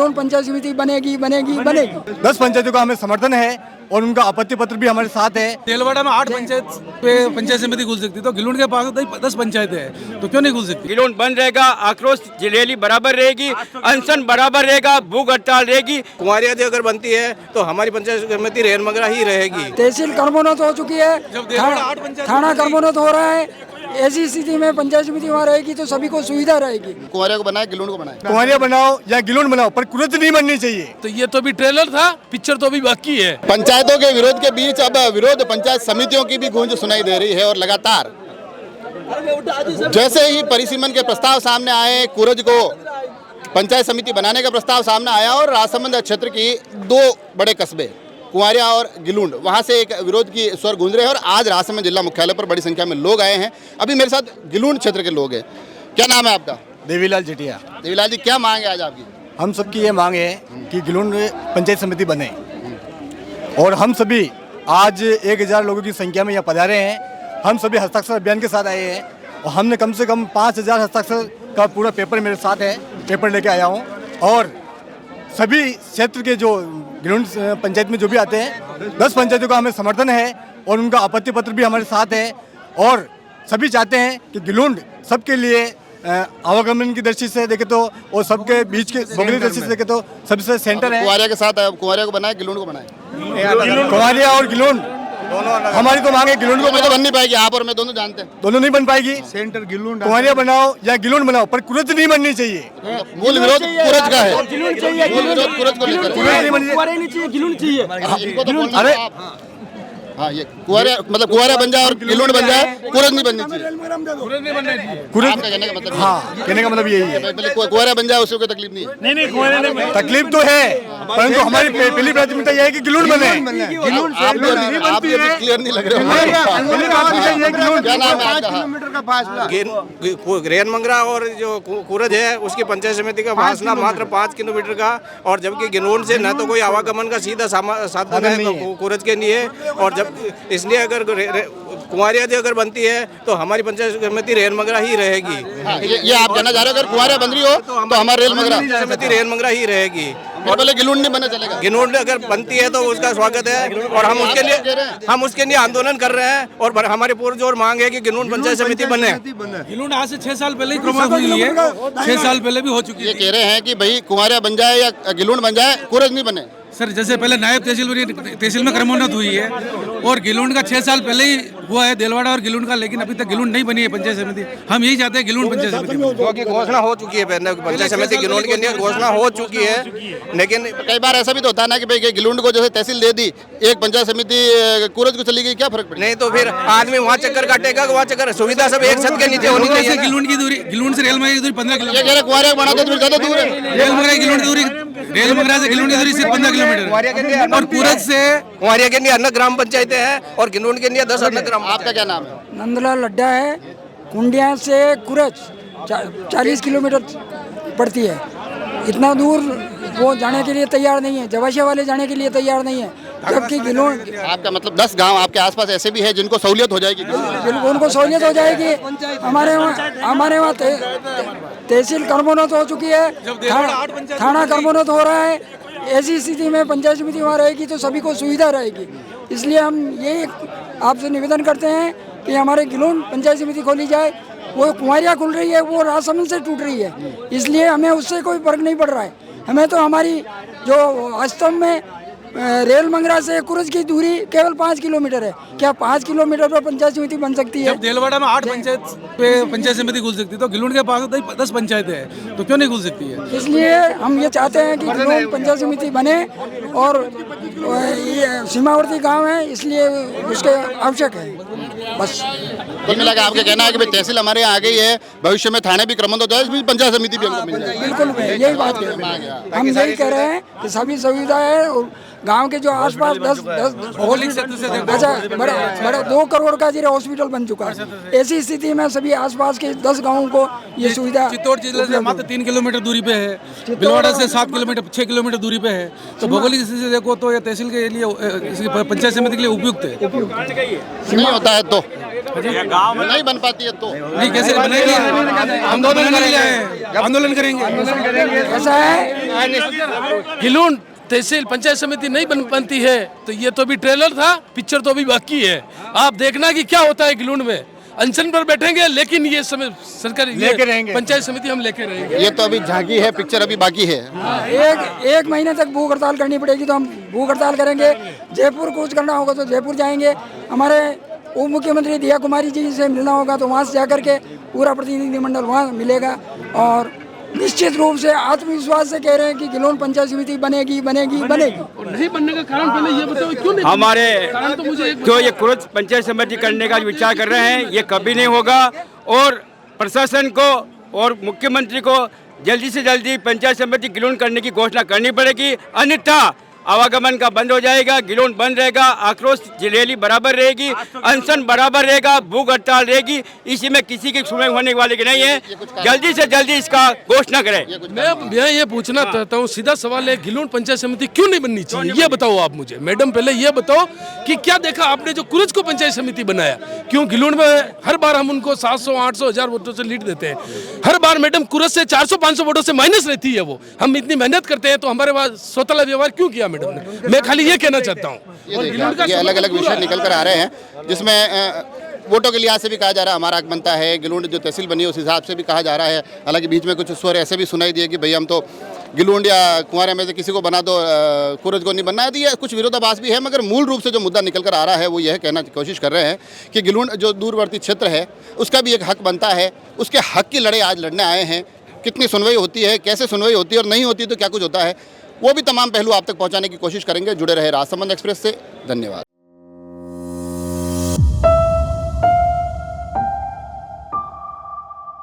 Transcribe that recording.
Gilon panchayat समिति बनेगी बनेगी बनेगी। 10 पंचायतों का हमें समर्थन है और उनका आपत्ति पत्र भी हमारे साथ है। देलवाड़ा में 8 पंचायत समिति खुल सकती, तो गिलोन के पास 10 पंचायतें हैं, तो क्यों नहीं खुल सकती? गिलोन बंद रहेगा, आक्रोश रैली बराबर रहेगी, अनशन बराबर रहेगा, भूख हड़ताल रहेगी। कुंवारिया अगर बनती है तो हमारी पंचायत समिति रेनमंगरा ही रहेगी। तहसील कर्मोन्नत हो चुकी है, थाना कर्मोन्नत हो रहा है। ऐसी स्थिति में पंचायत समिति वहाँ रहेगी तो सभी को सुविधा रहेगी। कुंवारिया को बनाए, गिलोन को बनाए। कुंवारिया बनाओ या गिलोन बनाओ, पर कुरत नहीं बननी चाहिए। तो ये तो भी ट्रेलर था, पिक्चर तो अभी बाकी है। पंचायतों के विरोध के बीच अब विरोध पंचायत समितियों की भी गूंज सुनाई दे रही है और लगातार जैसे ही परिसीमन के प्रस्ताव सामने आए, कुरज को पंचायत समिति बनाने का प्रस्ताव सामने आया और राजसमंद क्षेत्र की 2 बड़े कस्बे कुंवारिया और गिलूंड, वहां से एक विरोध की स्वर गूंज रहे हैं और आज राजसमंद जिला मुख्यालय पर बड़ी संख्या में लोग आए हैं। अभी मेरे साथ गिलूंड क्षेत्र के लोग हैं। क्या नाम है आपका? देवीलाल जटिया। देवीलाल जी, क्या मांग है आज आपकी? हम सबकी ये मांग है कि गिलोन पंचायत समिति बने और हम सभी आज 1000 लोगों की संख्या में यहाँ पधारे हैं। हम सभी हस्ताक्षर अभियान के साथ आए हैं और हमने कम से कम 5000 हस्ताक्षर का पूरा पेपर मेरे साथ है, पेपर लेके आया हूँ। और सभी क्षेत्र के जो गिलोन पंचायत में जो भी आते हैं 10 पंचायतों का हमें समर्थन है और उनका आपत्ति पत्र भी हमारे साथ है। और सभी चाहते हैं कि गिलोन सबके लिए आवागमन की दृष्टि से देखे तो और सबके बीच के भौगोलिक दृष्टि से देखे तो सबसे सेंटर है। कुंवारिया के साथ कुंवारिया को बनाए, गिलोन को बनाए। कुंवारिया और गिलोन हमारी तो मांग है। गिलोन को तो बन नहीं पाएगी, आप और मैं दोनों जानते हैं, दोनों नहीं बन पाएगी। सेंटर गिलोन कुंवारिया बनाओ या गिलोन बनाओ, पर कुरत नहीं बननी चाहिए। मूल विरोध कुरज का है, मूल विरोध कुरज को लेकर। अरे हाँ, ये कुंवारिया मतलब कुंवारिया बन जाए और गिलोन बन जाए, कुरज नहीं बननी चाहिए। कुरत आपका कहने का मतलब? हाँ, कहने का मतलब यही है। पहले कुंवारिया बन जाए उससे कोई तकलीफ नहीं है। नहीं तकलीफ तो है, परंतु हमारी पहली प्राथमिकता यह है कि गिलोन बने। आप भी अभी क्लियर नहीं लग रहे हो। क्या नाम है आपका? रेनमंगरा और जो कुरज है उसकी पंचायत समिति का फासला मात्र 5 किलोमीटर का, और जबकि गिलोन से न तो कोई आवागमन का सीधा साधन है कुरज के लिए। और जब इसलिए अगर कुंवारिया अगर बनती है तो हमारी पंचायत समिति रेनमंगरा ही रहेगी। ये आप कहना चाह रहे हो अगर कुंवारिया बन रही हो तो हमारा रेनमंगरा समिति रेनमंगरा ही रहेगी। और पहले गिलोन नहीं बना चलेगा? गिलोन अगर बनती है तो उसका स्वागत है और हम उसके लिए आंदोलन कर रहे हैं। और हमारी पुरजोर मांग है कि गिलोन पंचायत समिति बने। गिलोन आज से 6 साल पहले ही प्रमोट हुई है, 6 साल पहले भी हो चुकी है। ये कह रहे हैं कि भाई कुंवारिया बन जाए या गिलोन बन जाए, कुरज नहीं बने। सर जैसे पहले नायब तहसील में क्रमोन्नत हुई है और गिलोन का 6 साल पहले ही हुआ है देलवाड़ा और गिलोन का, लेकिन अभी तक गिलोन नहीं बनी है पंचायत समिति। हम यही चाहते हैं गिलोन पंचायत समिति क्योंकि घोषणा हो चुकी है, पंचायत समिति गिलोन के लिए घोषणा हो चुकी है। लेकिन कई बार ऐसा भी तो होता है ना कि भाई गिलोन को जैसे तहसील दे दी, एक पंचायत समिति कुरज को चली गई, क्या फर्क पड़ेगा? नहीं तो फिर आदमी वहाँ चक्कर काटेगा, वहाँ चक्कर सुविधा सब एक छत के नीचे होनी चाहिए। गिलोन की दूरी, गिलोन से रेलमंगरा की दूरी 15 किलोमीटर। ये कह रहे कुंवारिया बना दो तो ज्यादा दूर है। रेलमंगरा की गिलोन की दूरी, रेलमंगरा से गिलोन की दूरी सिर्फ 15 किलोमीटर। और कुरज से कुंवारिया के लिए अन्य ग्राम पंचायतें हैं और गिलोन के लिए 10 अन्य ग्राम। आपका क्या नाम है? नंदलाल लड्डा है। कुंडिया से कुरज 40 किलोमीटर पड़ती है। इतना दूर वो जाने के लिए तैयार नहीं है, जवाशिया वाले जाने के लिए तैयार नहीं है, जबकि गिलोन। आपका मतलब 10 गांव आपके आसपास ऐसे भी है जिनको सहूलियत हो जाएगी? बिल्कुल उनको सहूलियत हो जाएगी। हमारे वहाँ तहसील कर्मोन्नत हो चुकी है, थाना कर्मोन्नत हो रहा है। ऐसी स्थिति में पंचायत समिति वहाँ रहेगी तो सभी को सुविधा रहेगी। इसलिए हम ये आपसे निवेदन करते हैं कि हमारे गिलोन पंचायत समिति खोली जाए। वो कुंवारिया खुल रही है, वो राजसमंद से टूट रही है, इसलिए हमें उससे कोई फर्क नहीं पड़ रहा है। हमें तो हमारी जो वास्तव में रेलमंगरा से कुरज की दूरी केवल 5 किलोमीटर है। क्या 5 किलोमीटर पर पंचायत समिति बन सकती है? जब देलवाड़ा में 8 पंचायत समिति खुल सकती, तो गिलोन के पास 10 पंचायतें हैं, तो क्यों नहीं खुल सकती है? इसलिए हम ये चाहते हैं कि गिलोन पंचायत समिति बने और ये सीमावर्ती गांव है, इसलिए उसके आवश्यक है। बस कुल मिलाकर आपका कहना है कि भाई तहसील हमारे यहाँ आ गई है, भविष्य में थाने भी क्रमबद्ध हो जाए, पंचायत समिति भी हमको मिल जाए। बिल्कुल यही बात है। हम यही कह रहे हैं कि सभी सुविधा है और गांव के जो आसपास 10 अच्छा बड़ा 2 करोड़ का जिला हॉस्पिटल बन चुका है। ऐसी स्थिति में सभी आसपास के 10 गांवों को ये सुविधा। चित्तौड़ जिले से मात्र 3 किलोमीटर दूरी पे है, भिलवाड़ा से 7 किलोमीटर 6 किलोमीटर दूरी पे है। तो भौगोलिक स्थिति से देखो तो ये तहसील के लिए पंचायत समिति के लिए उपयुक्त है। नहीं होता है तो नहीं बन पाती है तो नहीं कैसे बनेगी, हम तो बनाने के लिए आए हैं, आंदोलन करेंगे। ऐसा है गिलून तहसील पंचायत समिति नहीं बनती है तो ये तो अभी ट्रेलर था, पिक्चर तो अभी बाकी है। आप देखना कि क्या होता है गिलून में। अनशन पर बैठेंगे लेकिन ये समय सरकार लेके रहेंगे। पंचायत समिति हम लेके रहेंगे। ये तो अभी झांकी है, पिक्चर अभी बाकी है। एक महीने तक भूख हड़ताल करनी पड़ेगी तो हम भूख हड़ताल करेंगे। जयपुर कूच करना होगा तो जयपुर जाएंगे। हमारे उप मुख्यमंत्री दिया कुमारी जी से मिलना होगा तो वहाँ से जाकर के पूरा प्रतिनिधिमंडल वहाँ मिलेगा। और निश्चित रूप से आत्मविश्वास से कह रहे हैं कि गिलोन पंचायत समिति बनेगी बनेगी बनेगी। और नहीं बनने का कारण पहले ये बताओ क्यों नहीं? हमारे कारण तो मुझे जो ये कुरुच पंचायत समिति करने का विचार कर रहे हैं ये कभी नहीं होगा। और प्रशासन को और मुख्यमंत्री को जल्दी से जल्दी पंचायत समिति गिलोन करने की घोषणा करनी पड़ेगी, अन्यथा आवागमन का बंद हो जाएगा, गिलोन बंद रहेगा, आक्रोश रैली बराबर रहेगी, अनशन बराबर रहेगा, भूख हड़ताल रहेगी। इसी में किसी की सुनवाई होने वाली की नहीं है। जल्दी से जल्दी इसका घोषणा करें। मैं ये पूछना चाहता हूँ, सीधा सवाल है, गिलोन पंचायत समिति क्यों नहीं बननी चाहिए ये बताओ आप मुझे। मैडम पहले ये बताओ कि क्या देखा आपने जो कुरुच को पंचायत समिति बनाया, क्यों गिलोन में हर बार हम उनको 700, 800, 1000 वोटों से लीड देते हैं। हर बार मैडम कुरुच से 400, 500 वोटों से माइनस रहती है वो। हम इतनी मेहनत करते हैं तो हमारे पास स्वतःला व्यवहार क्यों किया मैडम ने? मैं खाली ये कहना चाहता हूँ। ये अलग अलग विषय निकल कर आ रहे हैं जिसमें वोटों के लिहाज से भी कहा जा रहा है हमारा हक बनता है। गिलूंड जो तहसील बनी है उस हिसाब से भी कहा जा रहा है। हालांकि बीच में कुछ स्वर ऐसे भी सुनाई दिए कि भाई हम तो गिलूंड या कुंवारे में से किसी को बना दो, कुरुज को नहीं बनना है। तो ये कुछ विरोधाभास भी है, मगर मूल रूप से जो मुद्दा निकल कर आ रहा है वो यह कहना कोशिश कर रहे हैं कि गिलूंड जो दूरवर्ती क्षेत्र है उसका भी एक हक बनता है। उसके हक की लड़ाई आज लड़ने आए हैं। कितनी सुनवाई होती है, कैसे सुनवाई होती है और नहीं होती तो क्या कुछ होता है, वो भी तमाम पहलू आप तक पहुंचाने की कोशिश करेंगे। जुड़े रहे राजसमंद एक्सप्रेस से। धन्यवाद।